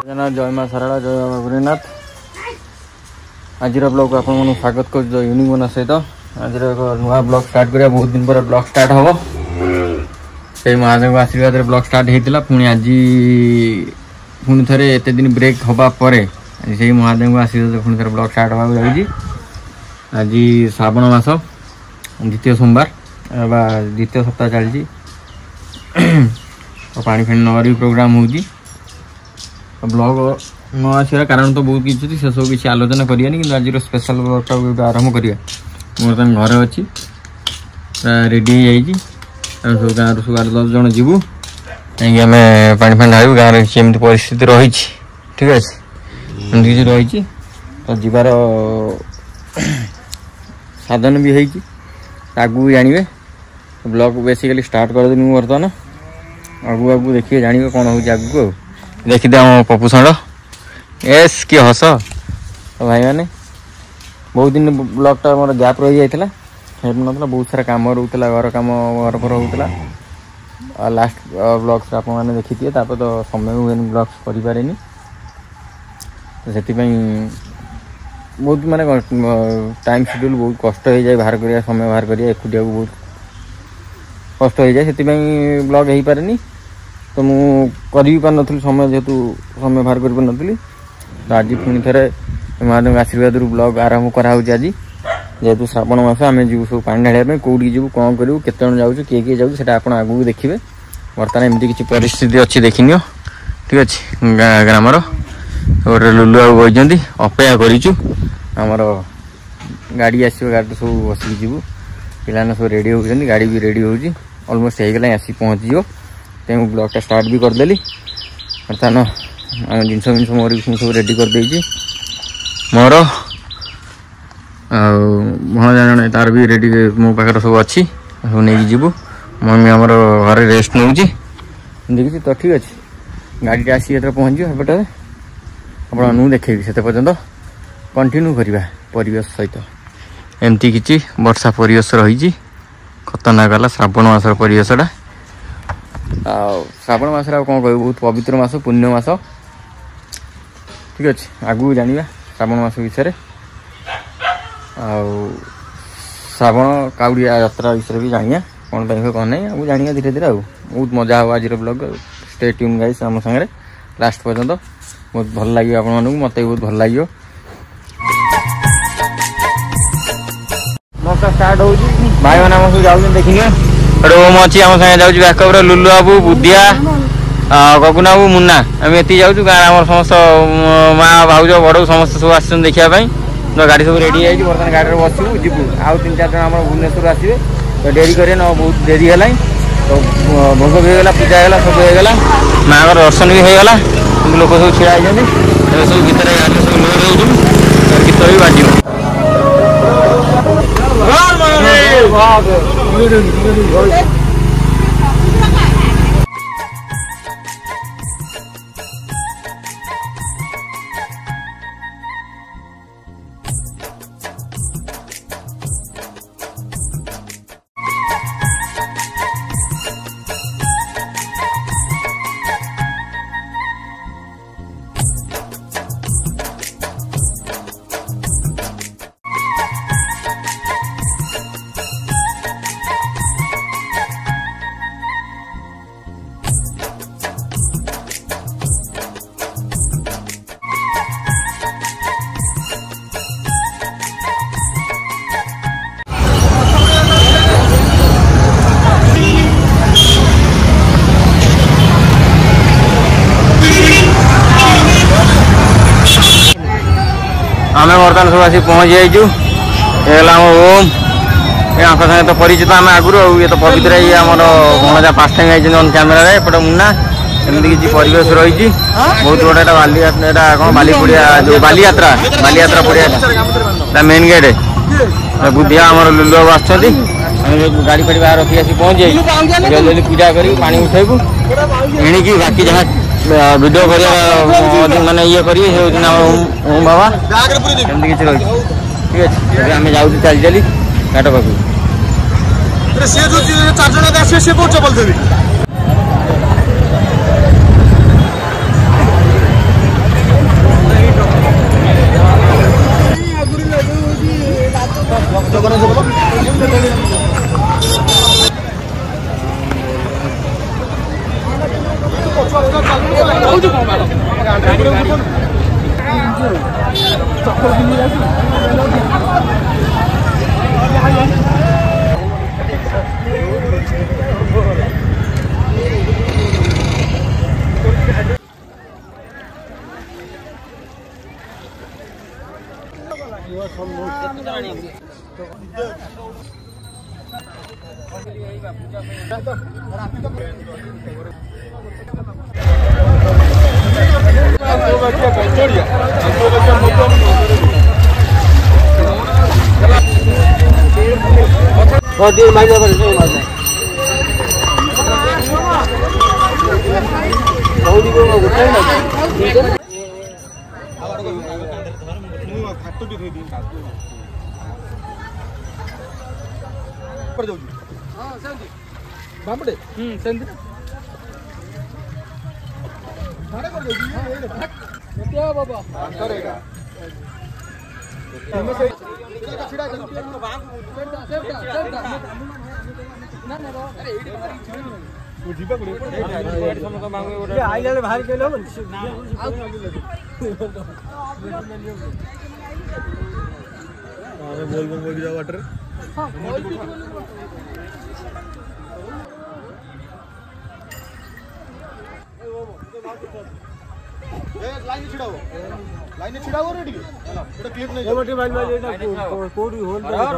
जय माँ सारा जय बाबा गुरुनाथ। आज ब्लॉग को आपन स्वागत कर यूनिक मन सहित आज एक नुआ ब्लॉग स्टार्ट करिया। बहुत दिन पर ब्लॉग स्टार्ट हम से महादेव आशीर्वाद ब्लॉग स्टार्ट होता पुणी आज पुणी थे एत दिन ब्रेक हवा पर से महादेव आशीर्वाद पुणी थे ब्लॉग स्टार्ट होगा जाऊँगी। आज श्रावण मास द्वितीय सोमवार द्वितीय सप्ताह चलती पानी फाणी नगर प्रोग्राम होगी। ब्लॉग न आसार कारण तो बहुत किसी से सब किसी आलोचना करानी कि आज स्पेशल ब्लॉगटा आरंभ करिया। मोर तुम घर अच्छी रेडी सब गाँव सब 8-10 जन जीवु कहीं आम पानी फाणी ढालू गाँव केमती परिस्थिति रही। ठीक अच्छे एमती किसी रही तो जीवार साधन भी होगी आगू जानवे। ब्लॉग बेसिकली स्टार्ट करदेनी बर्तमान आगू आगू देखिए जानवे कौन हो आगू देखिदे आम पपू षंड एस कि हस तो भाई मैंने बहुत दिन ब्लॉगटा मोर गैप रही जाता ना बहुत सारा कम रोला घर कम घर पर होता। लास्ट ब्लॉग्स आप देखी थे तो समय हुए ब्लॉग्स करें तो से बहुत माने टाइम शेड्यूल बहुत कष्ट हो जाए बाहर करिया समय बाहर करिया एकुटिया को बहुत कष्ट हो जाए से ब्लॉग हो पारे तो मुझे कर पार नी समय जेहेतु समय बाहर कर पारी तो आज पुणी थे महादेव आशीर्वाद ब्लॉग आरंभ कराऊँ। आज जेहेतु श्रावण मास आम जीव सब पानी ढाड़ा कौटी जीव कौन करूँ केत जाऊँ किए जाऊँ से आगू देखिए। बर्तमान एमती किसी परिस्थिति अच्छी देखनी ठीक अच्छे ग्रामर गोटे लुलु बाबू बही अपेक्षा करमर गाड़ी आसो गाड़ी सब बसिक जीवु पाने सब रेडी होती गाड़ी भी रेडी होगी अलमोस्ट होगला आसी पहुँची तेणु ब्लॉगटा स्टार्ट भी करदेली। बर्तमान आम जिनस मिनस मोर सब रेडी करदे मोर भणजा जन तार भी रेडी मो पाखे सब अच्छी सब नहीं जीवु। मम्मी आमर घर रेस्ट नौ देखी तो ठीक अच्छे गाड़ी आसी पहुँच एपटे आपू देखेबी से पर्यटन कंटिन्यू करवा परिवेश सहित एमती किसी वर्षा परिवेश रही खतरनाक है श्रावण मासर परिवेशटा। श्रावण मास कौन कह बहुत पवित्र मास पुण्य मास ठीक अच्छे आगू जाना श्रावण मास विषय श्रावण काउड़िया यात्रा विषय भी जानिया कौन पाई कौन नहीं आगू जानिया धीरे धीरे बहुत मजा हो। आज ब्लॉग स्टे ट्यून गाइस आम सागर लास्ट पर्यंत बहुत भल लगे आप मत भी बहुत भल लगे। मौका स्टार्ट हो भाई मैंने आम सब जाऊँ देखिए ओम अच्छी आम सागे जाऊँ बैकअप लुलु बाबू बुद्धिया गगुन बाबू मुन्ना आम ये जाऊँ गाँव समस्त माँ भाज बड़ समस्त सब आस देखापी तो गाड़ी सब रेडी है बर्तमान गाड़ी में बसू जीवु आउ 3-4 जन आम भुवनेश्वर आसवे तो डेरी करें बहुत डेरी है तो भोग भी होगा पूजा होगा सब होगा माँ का दर्शन भी होगा लोक सब छिड़ा सब भितर गाड़ी सब लोड हो गीत भी बाजो। आम बर्तमान सब आसी पहुँच जाइए ओम ये आंख सागे तो परिचित आम आगुरी ये तो पवित्र ये आम भणजा 5 टाइम आई ऑन कैमेरा एपटे मुन्ना एमती किसी परिवेश रही बहुत बड़ा बालीयात्रा कौन बालीपड़िया जो बालीयात्रा पड़िया मेन गेट बुद्धिया आम लुलु बाबू आसुँच गाड़ी फाड़ी बाहर रखी आसी पहुँच जाइए पूजा कर पानी उठेबू एणिकी बाकी जहाँ वीडियो कर माने ये करिए ओम बाबा एमती किसी रही ठीक अच्छे आम जाऊँ चली चली घाट पाखु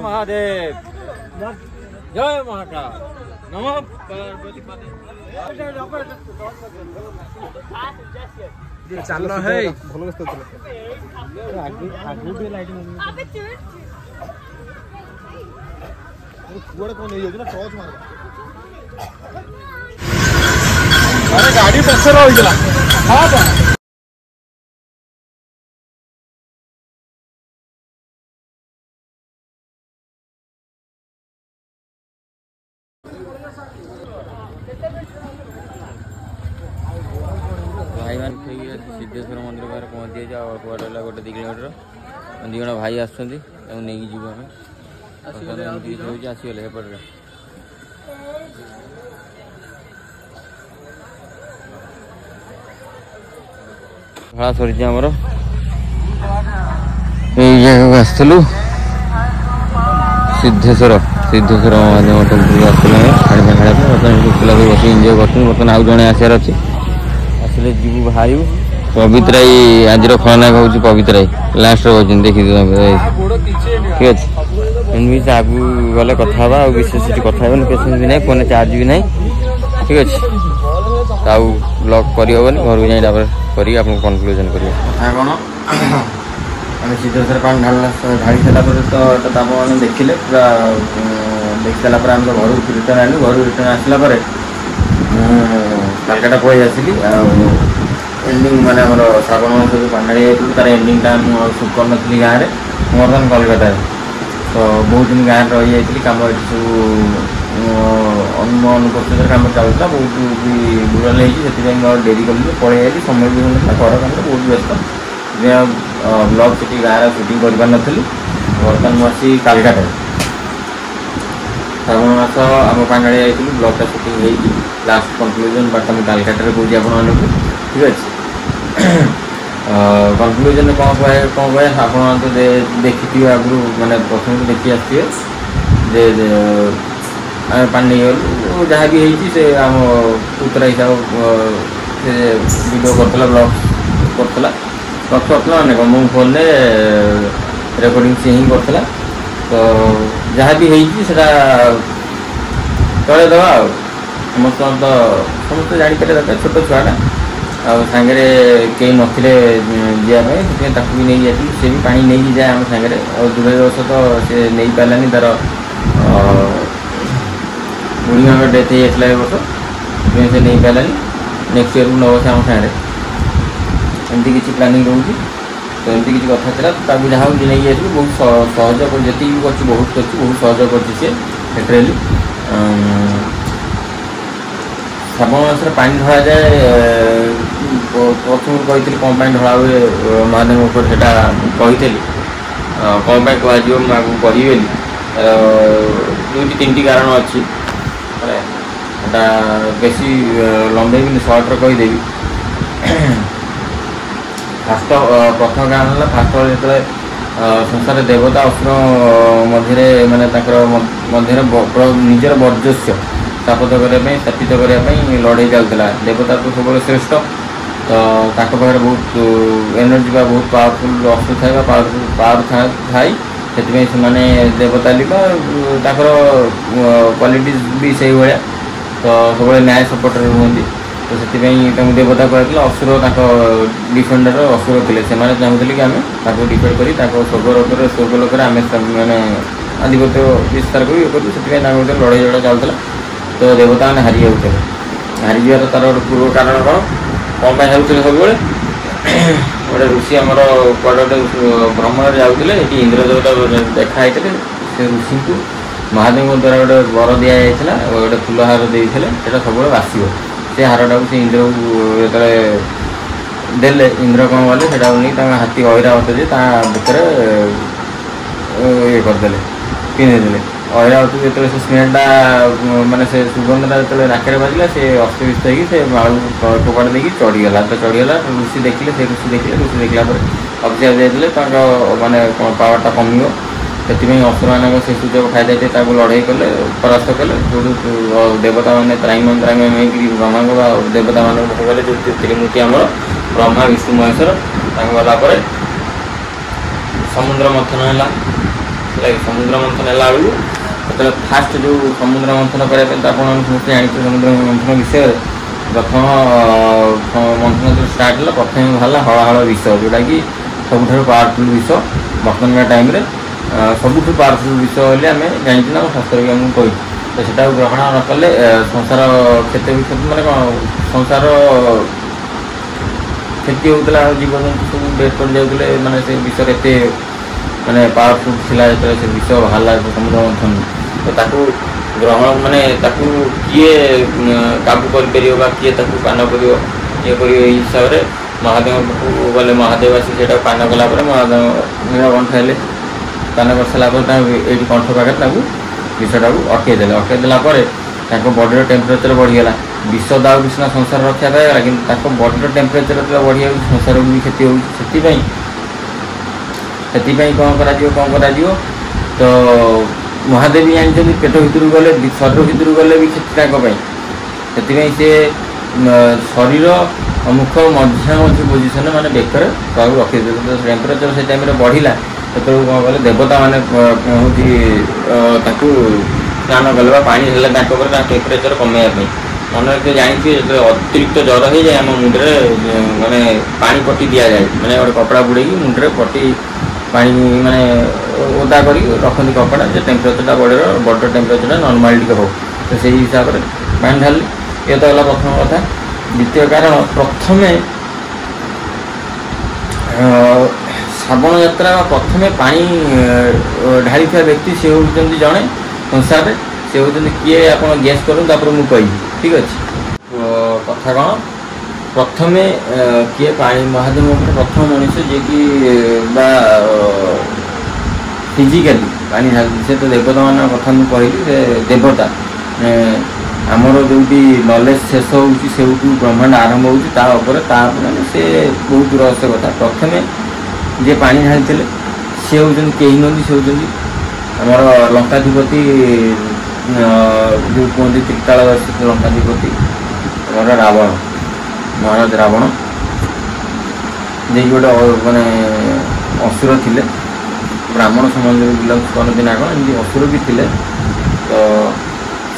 महादेव जय महाकाल नमः पार्वती चल है गाड़ी पक्ष रही भाई मान सिद्धेश्वर मंदिर पाखे पहुँची जाए अल्प बाट है गोटे 2 किलोमीटर दी जन भाई आसुँगी जीव आम आसगले हेपटे भड़ा सरी आमर जगह आसलु सिद्धेश्वर महादेव टेम्पल आसलु पानी खाया बर्तमान पिला बस एंजय कर बर्तमान आउ जड़े आसार अच्छे आसले जीव बाहर पवित्र आज खलनायक हूँ पवित्र लास्ट रोज देखी ठीक अच्छे आगू गले कथा विशेष कथा पेसेंस भी ना फोन चार्ज भी ना ठीक अच्छे आउ ब्लॉग करहबनी घर को जाए कर कनक्लूजन कर कौन आम सिद्धेश्वर पानी ढाड़ी सारापर तो आप देखिले पूरा देखी सारापर आम घर रिटर्न आलु घर रिटर्न आसला कालकाटा पलि आसली एंडिंग माने श्रावण मास जो पांडाड़ी तार एंडिंग टाइम सुट कर नी गाँव में बर्तमान कलकाता तो बहुत दिन गाँव रही जाइए कम अनुपस्थित कम चलता बहुत भी दूर से डेरी कल पलि आई समय भी होता घर कम बहुत व्यस्त ब्लॉग से गाँव सुटिंग कर बर्तमान मुझे कालकाटा श्रावण मास आम पांडाड़ी आई ब्लॉगटा सुटिंग हो लास्ट कनक्लूजन बात मुझे कालकाटा कौन आप ठीक अच्छे कनक्लूजन कौन कहे आप देखी आगु मानने प्रथम देखी आसते पानी नहीं गलु जहाँ भी होती से आम पुतरा हिसाब से वीडियो करता ब्लॉग करता मैंने मो फोन रेकर्डिंग से ही करता तो जहाँ भी होती से चल दवा समस्त तो समस्त जापर दरकार छोट छुआटा आंगे कई नथिले जावाई भी नहीं जाती सी भी पानी नहीं जाए आम सांगे और दुर्भाग्यवश तो सी नहीं पारानी तार बुढ़ी माँ डेथ हो जाता वर्ष से नहीं पारानी नेक्स्ट ईयर को नब से आम सांगे एमती किसी प्लानिंग रोचे तो एमती किसी कथा था जहाँ भी नहीं जाइए बहुत सहयोग जी कर बहुत सहयोग कर लिटरेली श्रावण मास पानी ढला जाए प्रथम कही कौन ढला हुए महादेव ऊपर से कही कौन कह आगे कही 2-3 कारण अच्छी बेसी लंबे भी सर्ट्रे कहीदेवी फास्ट प्रथम कारण है फास्ट जो संसार देवता असुर मध्य माने मध्य निजर वर्चस्व स्थापित करने स्थापित करने लड़ाई चलता देवता तो सब श्रेष्ठ तो पाखे बहुत एनर्जी बा बहुत पावरफुल अस्त्र था पावर थाई से देवता लिखा क्वालिटीज भी से भाया तो सब न्याय सपोर्टर रुहति तो से देवता कहला असुर डिफेंडर असुर थे से चाहूले कि आम डिफेंड कर स्वर्गलोक आम मैंने आधिपत्य विस्तार कर लड़ाई झगड़ा चलता तो देवता मैंने हारी जाते हारी जा तार पूर्व कारण कौन हारुले सब गोटे ऋषि आमर कड़े भ्रमण जाऊे ये इंद्र देवता देखाई से ऋषि को महादेव द्वारा गोटे वर दि जाता गोटे फूल हार देते सब बासिब से हारटा से इंद्र को जो देले इंद्र कौन गले से नहीं हाथी ऐरावत जे भितर ये करदे पिंधेदे ऐरावत जो से स्मेलटा मानने से सुगंधटा जो नाक बाजिला से अस्तव्यस्त हो मालू टोकड़ देकी चढ़ीगला तो चढ़ीगला ऋषि देखिले से ऋषि देखला अभिशाप जाते माने पावरटा कमिव से असुर मान से सुजोग खाई जाते लड़ाई कले परास्त कले जो देवता मैंने त्राईम त्राईम ब्रह्मा देवता मान गले जो त्रिमूर्ति आम ब्रह्मा विष्णु महेश्वर गलापर समुद्र मंथन है समुद्र मंथन है बेलू फास्ट जो समुद्र मंथन करने समस्त जानते समुद्र मंथन विषय प्रथम मंथन जो स्टार्ट है प्रथम बाहर हलाहल विष जोटा कि सबुठ पावरफुल विष बर्तमान टाइम सबुठ पावरफुल विष बोली आम जानते ना शास्त्र भी आमको कही तो से ग्रहण न कले संसार क्षति माने कौन संसार क्षति होता जीवजंतु सब डेथ कर जाते माने से विषय एत माने पावरफुल थिला जो से विष बाहर समुद्र मंथन तो ताकू ग्रहण माने ताकू किए काबू कर किए पान कर हिसाब से महादेव को गले महादेव आसी पान कलापर महादेव नीलकंठ हेले पान कर सारापर ये कंठ पाखे विषटा को अटकईदेला बॉडी टेम्परेचर बढ़ीगला विष दाऊ विष्णा संसार रक्षा पाएगा कि बॉडी टेम्परेचर बढ़ी जाए संसार को भी क्षति होती कौन करा तो महादेव भी जानते पेट भितर गले शरीर भितर गले भी क्षति से शरीर मुख मझी पोजिशन मैंने बेकर रखी टेम्परेचर से टाइम बढ़ला से कौन कले देवता मैंने स्नान कले पानी टेम्परेचर कमेवाई मन रखिए जानते अतिरिक्त ज्वर हो जाए आम मुंडे माने पानी पट्टी दि जाए मैंने गोटे कपड़ा बुड़े मुंडे पट्टी पानी माने ओदा कर रखती कपड़ा जो टेम्परेचरटा बढ़े बॉडी टेम्परेचर नॉर्मल टी हो तो से हिसाब से पानी ढाली ये तो गला प्रथम कथा द्वितीय कारण प्रथम श्रावण यात्रा प्रथम पानी ढाली व्यक्ति से होती जड़े संसार से होती किए आप गैस करूँ मुझे ठीक अच्छे कथा कौन प्रथम किए पानी महादेव प्रथम मनुष्य जे कि फिजिकाली पानी ढाली से तो देवता मान कथा मुझे कहली से देवता आमर जो नॉलेज शेष हो ब्रह्मांड आरंभ होता से बहुत रहस्य कथा प्रथम जे पानी ढाली सी होती कहीं नुहति से होती आमर लंकाधिपति जो कहते त्रिकालदर्शी लंकाधिपति आमर रावण महाराज रावण जे गोटे माने असुर थे ब्राह्मण समाज बिलंग्स करते ना कौन एमती असुर भी थे तो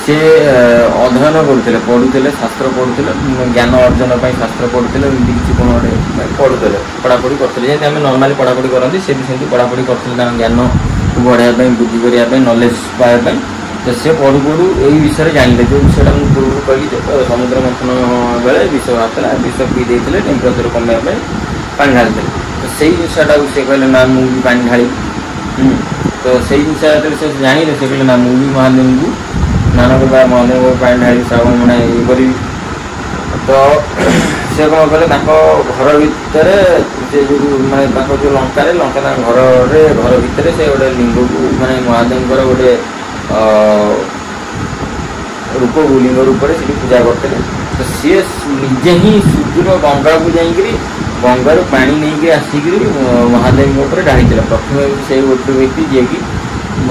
सी अध्ययन करुले पढ़ुले शास्त्र पढ़ुले ज्ञान अर्जन शास्त्र पढ़ुले एमती किसी कौन गोटे पढ़ुले पढ़ापढ़ी करते जैसे आम नर्माली पढ़ापढ़ी करते सी भी सेमती पढ़ापढ़ी करते ज्ञान को बढ़ाया बुद्धि करने नॉलेज पाइबा तो सी पढ़ू पढ़ू यही विषय जानते जो विषयटा मुझे पूर्व कही समुद्र मंथन बेले विष बाहर विष पी देते टेम्परेचर कमेवा पानी ढाली तो से जिनटा से कहले ना मुझे पानी ढाली तो से जिन से जाने से कहले ना मुझे महादेव को स्नान करवा महादेव पानी ढाली श्रावण मैंने ये करी तो से कौन कले घर भितर से जो मैंने जो लंका घर भितर से गोटे लिंग को मैंने महादेव गोटे रूप लिंग रूप से पूजा करते तो सी निजे ही सुदूर गंगा को जाकि गंगारू पानी नहीं आसिक महादेव ढाई प्रथम से गोटे व्यक्ति जी की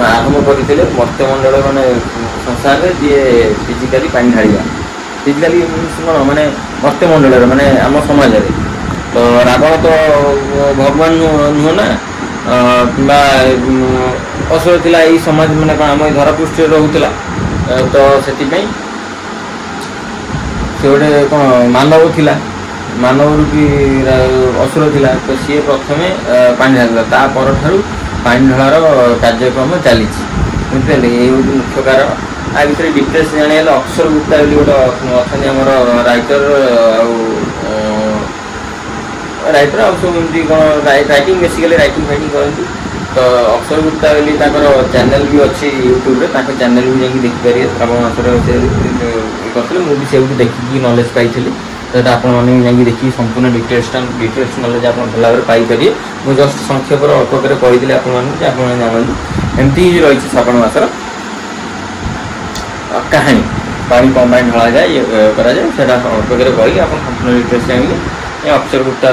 आरंभ करते मर्त्यमंडल माने संसार में जी फिजिकाली पानी ढाड़ा फिजिकाली कौन माने मर्त्यमंडल माने आम समाज तो रावण तो भगवान नुह ना कि असुर था यही समाज मैंने कौन आम धरापृष्ठ रोला तो से गोटे कौन मानव थिला मानव रूपी असुर थिला तो सी प्रथम पानी ढाला पानी ढलार कार्यक्रम चली बुझे ये मुख्य कारण आ भर डिटेल्स जाने अक्षर गुप्ता गोटे अच्छा आम राइटर राइटर आ सब एमती कौन राइटिंग बेसिकली राइटिंग फाइटिंग करती तो अक्षर गुप्ता बोली चैनल भी अच्छी यूट्यूब रे चैनल भी जाकि देखिपारे श्रावण मासर करते मुझे देखिकी नॉलेज पाई तो आपने देखिए संपूर्ण डिटेल्स नॉलेज आप भल भाव पाइपर मुझे जस्ट संक्षेप अल्पकर कही आप जानते एमती ही रही श्रावण मासर कहानी पानी कौन पानी ढला जाए कराए अल्पकर कही आप संपूर्ण डिटेल्स जानिए अक्षर गुप्ता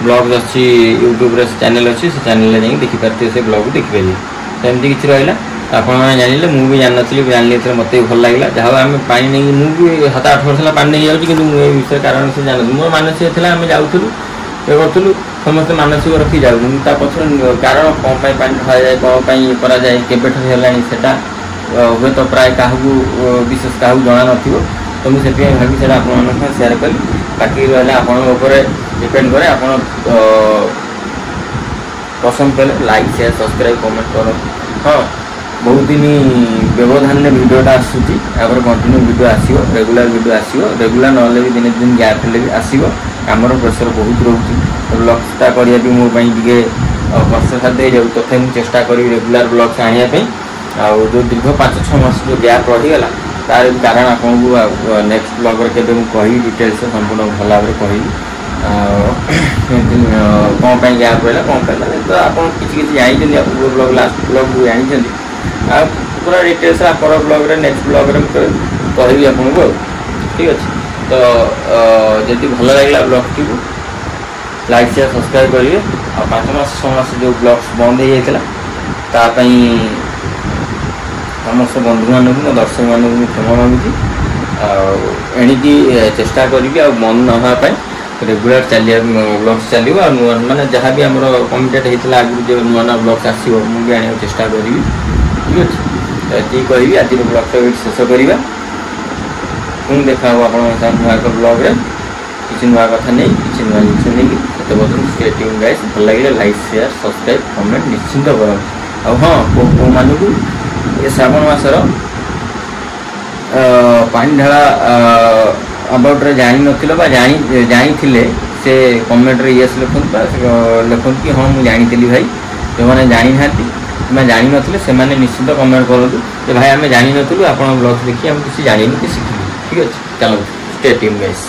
ब्लॉग अच्छी यूट्यूब चैनल अच्छी से चैनल जाकि देखिपारे से ब्लॉग देखिपारे तो एमती किसी रहा आपने जानिले मुझे जान जानी मत भल लगे जहाँ आम पा नहीं मुझे 7-8 वर्ष पानी नहीं जाऊँगी कि विषय कारण से जान मोर मानसिक था आम जाऊँ ये करूँ समस्त मानसिक रखी जाऊँ पक्ष कारण कौन पानी ढला जाए कौन कराए केटा हे तो प्राय क्या विशेष क्या जना ना तो मुझे भावी से आप सेयार करी बाकी रहा आप डिपेंड करे आप पसंद कले लाइक शेयर सब्सक्राइब कमेंट कर हाँ बहुत दिन व्यवधान भिडियोटा आसूची कंटिन्यू वीडियो आसो रेगुलर वीडियो आसो रेगुलर ना भी दिन दिन गैप भी आसो कमर प्रेसर बहुत रोचे ब्लग्सटा करने भी मोटे कष्टसाध्य हो जाए तथा मुझे चेष्टा करी रेगुलर ब्लग्स आने जो दीर्घ 5-6 मास जो गैप रहीगला तार कारण आपको नेक्स्ट ब्लॉग के कही डिटेल्स संपूर्ण भल भाव कही कौन गैप रहा कौन पाला तो आप किसी जानते आप ब्लॉग लास्ट ब्लॉग जानते पूरा डिटेल्स आप ब्लॉग नेक्स्ट ब्लॉग कहि आपको ठीक अच्छे तो जब भल लगे blog T like share subscribe करेंगे आ 5 मास 6 मास जो ब्लॉग्स बंद हो जाता समस्त बंधु मानक दर्शक मानक क्षमा मांगुची एणिकी चेष्टा करी मन नापी रेगुलर चलिए ब्लग्स चलो नुआ माने जहाँ भी आम कमिटेड होता आगुरी जो नुआ नुआ ब्लग्स आसो मुझे आने चेष्टा करी ठीक अच्छे ये कही आज ब्लग्स ये शेष करवा पुणी देखा आप नुआ एक ब्लग्रे किसी नुआ कथा नहीं किसी नुआ जिस नहीं तो बदल स्टे ट्यून गाइस भल लगे लाइक शेयर सब्सक्राइब कमेंट निश्चिंत करें आ हाँ कौ मानक ये श्रावण मासर पानी ढाला अबाउट जानी ना जानी से कमेंट रे यस लिखुन कि हाँ मुझे जानी भाई जो मैंने जानी ना मैं जानी नथिले से मैंने निश्चित कमेंट करूँ भाई आम जानी नु आप ब्लॉग देखिए हम किसी जानी कि शिखिलु ठीक अच्छे चलो स्टे ट्यून गाइस।